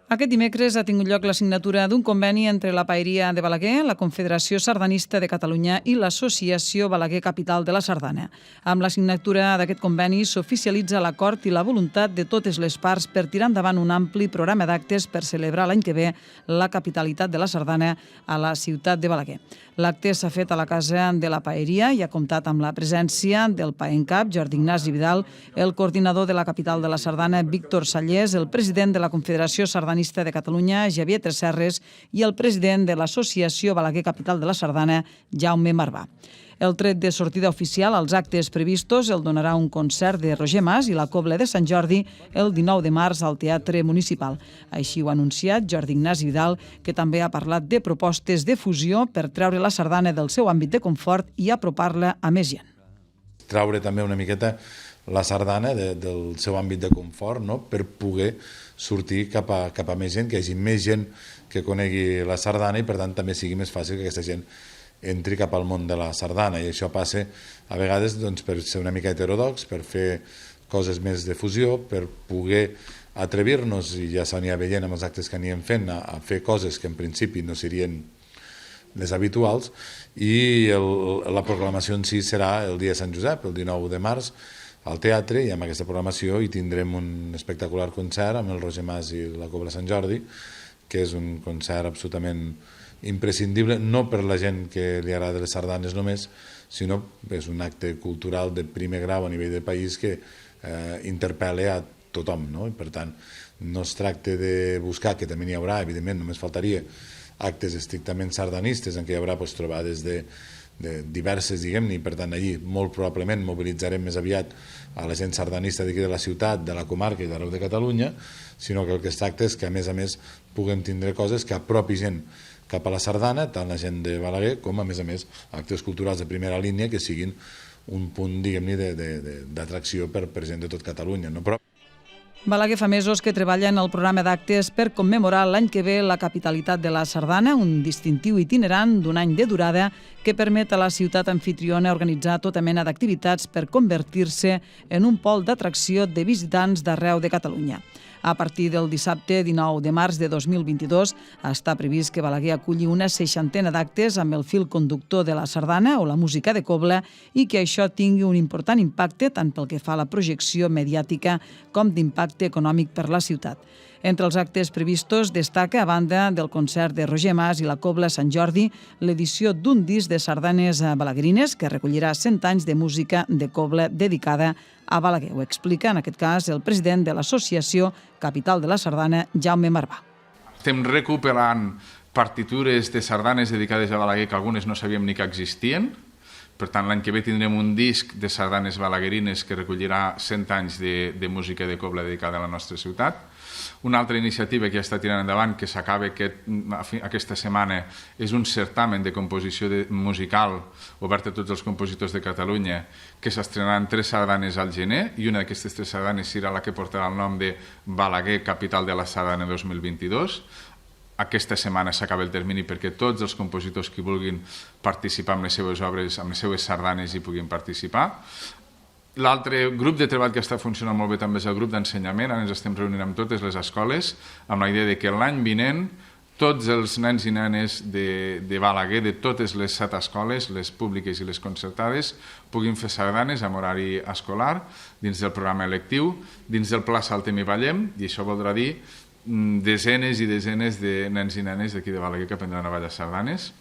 Aquest dimecres ha tingut lloc la signatura d'un conveni entre la Paeria de Balaguer, la Confederació Sardanista de Catalunya i l'Associació Balaguer Capital de la Sardana. Amb la signatura d'aquest conveni s'oficialitza l'acord i la voluntat de totes les parts per tirar endavant un ampli programa d'actes per celebrar l'any que ve la capitalitat de la Sardana a la ciutat de Balaguer. L'acte s'ha fet a la Casa de la Paeria i ha comptat amb la presència del PAENCAP, Jordi Ignasi Vidal, el coordinador de la capital de la Sardana, Víctor Sallés, el president de la Confederació Sardanista de Catalunya, Xavier Tresserres, i el president de l'Associació Balaguer Capital de la Sardana, Jaume Marvà. El tret de sortida oficial als actes previstos el donarà un concert de Roger Mas i la Cobla de Sant Jordi el 19 de març al Teatre Municipal. Així ho ha anunciat Jordi Ignasi Vidal, que també ha parlat de propostes de fusió per treure la sardana del seu àmbit de confort i apropar-la a més gent. Traure també una miqueta la sardana del seu àmbit de confort, no? Per poder sortir cap a més gent, que hi hagi més gent que conegui la sardana i per tant també sigui més fàcil que aquesta gent entri cap al món de la sardana, i això passa a vegades per ser una mica heterodox, per fer coses més de fusió, per poder atrevir-nos, i ja s'anirà veient amb els actes que anirem fent, a fer coses que en principi no serien les habituals, i la proclamació en si serà el dia de Sant Josep, el 19 de març, al teatre, i amb aquesta programació hi tindrem un espectacular concert amb el Roger Mas i la Cobla Sant Jordi, que és un concert absolutament imprescindible, no per la gent que li agrada les sardanes només, sinó que és un acte cultural de primer grau a nivell de país que interpel·la a tothom, no? I per tant, no es tracta de buscar, que també n'hi haurà, evidentment, només faltaria actes estrictament sardanistes en què hi haurà trobades de diverses, diguem-ne, i per tant allí molt probablement mobilitzarem més aviat a la gent sardanista d'aquí de la ciutat, de la comarca i d'arreu de Catalunya, sinó que el que es tracta és que a més puguem tindre coses que apropi gent cap a la sardana, tant la gent de Balaguer com a més actes culturals de primera línia que siguin un punt, diguem-ne, d'atracció per gent de tot Catalunya, no? Però Balaguer fa mesos que treballa en el programa d'actes per commemorar l'any que ve la capitalitat de la Sardana, un distintiu itinerant d'un any de durada que permet a la ciutat anfitriona organitzar tota mena d'activitats per convertir-se en un pol d'atracció de visitants d'arreu de Catalunya. A partir del dissabte 19 de març de 2022 està previst que Balaguer aculli una 60ena d'actes amb el fil conductor de la sardana o la música de cobla i que això tingui un important impacte tant pel que fa a la projecció mediàtica com d'impacte econòmic per la ciutat. Entre els actes previstos destaca, a banda del concert de Roger Mas i la Cobla Sant Jordi, l'edició d'un disc de sardanes balaguerines que recollirà 100 anys de música de cobla dedicada a Balaguer. Ho explica, en aquest cas, el president de l'Associació Capital de la Sardana, Jaume Marvà. Estem recuperant partitures de sardanes dedicades a Balaguer que algunes no sabíem ni que existien. Per tant, l'any que ve tindrem un disc de sardanes balaguerines que recollirà 100 anys de música de cobla dedicada a la nostra ciutat. Una altra iniciativa que ja està tirant endavant, que s'acaba aquesta setmana, és un certamen de composició musical obert a tots els compositors de Catalunya, que s'estrenaran 3 sardanes al gener, i una d'aquestes 3 sardanes serà la que portarà el nom de Balaguer, Capital de la Sardana 2022. Aquesta setmana s'acaba el termini perquè tots els compositors que vulguin participar amb les seves obres, amb les seves sardanes, hi puguin participar. L'altre grup de treball que està funcionant molt bé també és el grup d'ensenyament. Ara ens estem reunint amb totes les escoles amb la idea que l'any vinent tots els nens i nenes de Balaguer, de totes les 7 escoles, les públiques i les concertades, puguin fer sardanes amb horari escolar dins del programa electiu, dins del Pla Saltem i Ballem, i això voldrà dir desenes i desenes de nens i nenes d'aquí de Balaguer que aprendran a ballar sardanes.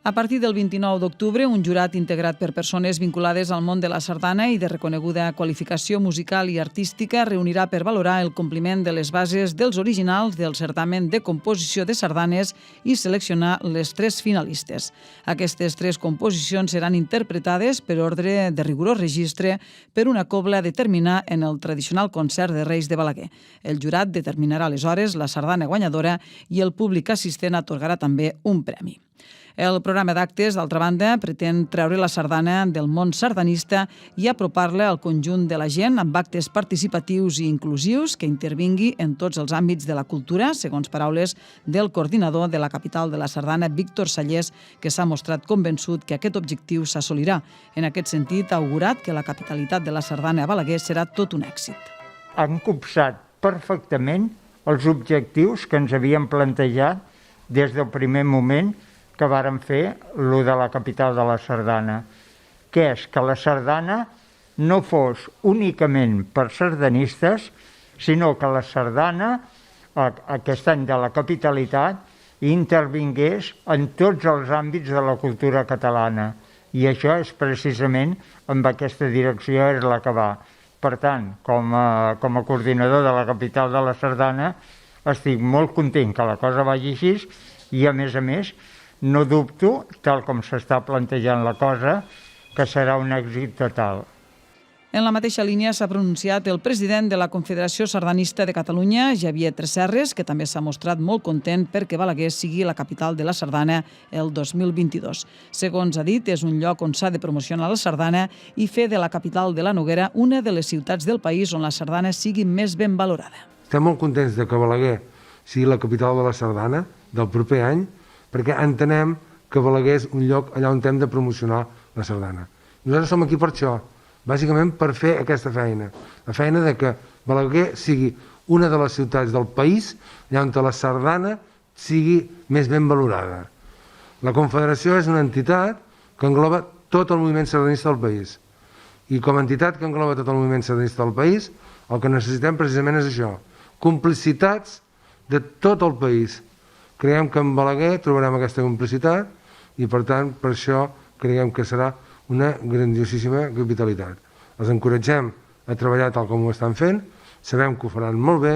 A partir del 29 d'octubre, un jurat integrat per persones vinculades al món de la sardana i de reconeguda qualificació musical i artística reunirà per valorar el compliment de les bases dels originals del certamen de composició de sardanes i seleccionar les 3 finalistes. Aquestes 3 composicions seran interpretades per ordre de rigorós registre per una cobla a determinar en el tradicional concert de Reis de Balaguer. El jurat determinarà aleshores la sardana guanyadora i el públic assistent atorgarà també un premi. El programa d'actes, d'altra banda, pretén treure la sardana del món sardanista i apropar-la al conjunt de la gent amb actes participatius i inclusius que intervingui en tots els àmbits de la cultura, segons paraules del coordinador de la capital de la sardana, Víctor Sallés, que s'ha mostrat convençut que aquest objectiu s'assolirà. En aquest sentit, ha augurat que la capitalitat de la sardana a Balaguer serà tot un èxit. Han copsat perfectament els objectius que ens havíem plantejat des del primer moment que vàrem fer lo de la capital de la sardana, que és que la sardana no fos únicament per sardanistes, sinó que la sardana, aquest any de la capitalitat, intervingués en tots els àmbits de la cultura catalana. I això és precisament amb aquesta direcció és la que va. Per tant, com a coordinador de la capital de la sardana, estic molt content que la cosa vagi així i, a més, no dubto, tal com s'està plantejant la cosa, que serà un èxit total. En la mateixa línia s'ha pronunciat el president de la Confederació Sardanista de Catalunya, Xavier Tresserres, que també s'ha mostrat molt content perquè Balaguer sigui la capital de la sardana el 2022. Segons ha dit, és un lloc on s'ha de promocionar la sardana i fer de la capital de la Noguera una de les ciutats del país on la sardana sigui més ben valorada. Estem molt contents de que Balaguer sigui la capital de la sardana del proper any, perquè entenem que Balaguer és un lloc allà on hem de promocionar la sardana. Nosaltres som aquí per això, bàsicament per fer aquesta feina, la feina de que Balaguer sigui una de les ciutats del país allà on la sardana sigui més ben valorada. La Confederació és una entitat que engloba tot el moviment sardanista del país, i com a entitat que engloba tot el moviment sardanista del país, el que necessitem precisament és això, complicitats de tot el país. Creiem que en Balaguer trobarem aquesta complicitat i, per tant, per això creiem que serà una grandiosíssima capitalitat. Els encoratgem a treballar tal com ho estan fent, sabem que ho faran molt bé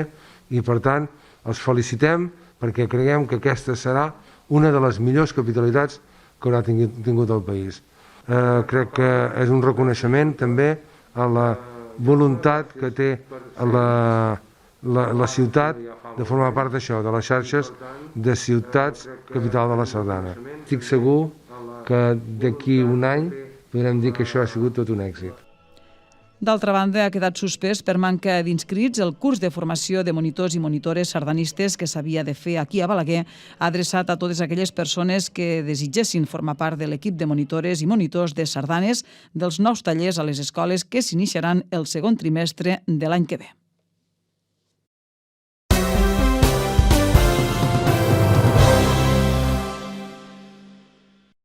i, per tant, els felicitem perquè creiem que aquesta serà una de les millors capitalitats que haurà tingut el país. Crec que és un reconeixement també a la voluntat que té la ciutat de formar part d'això, de les xarxes de ciutats capital de la sardana. Estic segur que d'aquí un any podrem dir que això ha sigut tot un èxit. D'altra banda, ha quedat suspès per manca d'inscrits el curs de formació de monitors i monitores sardanistes que s'havia de fer aquí a Balaguer, adreçat a totes aquelles persones que desitgessin formar part de l'equip de monitores i monitors de sardanes dels nous tallers a les escoles que s'iniciaran el segon trimestre de l'any que ve.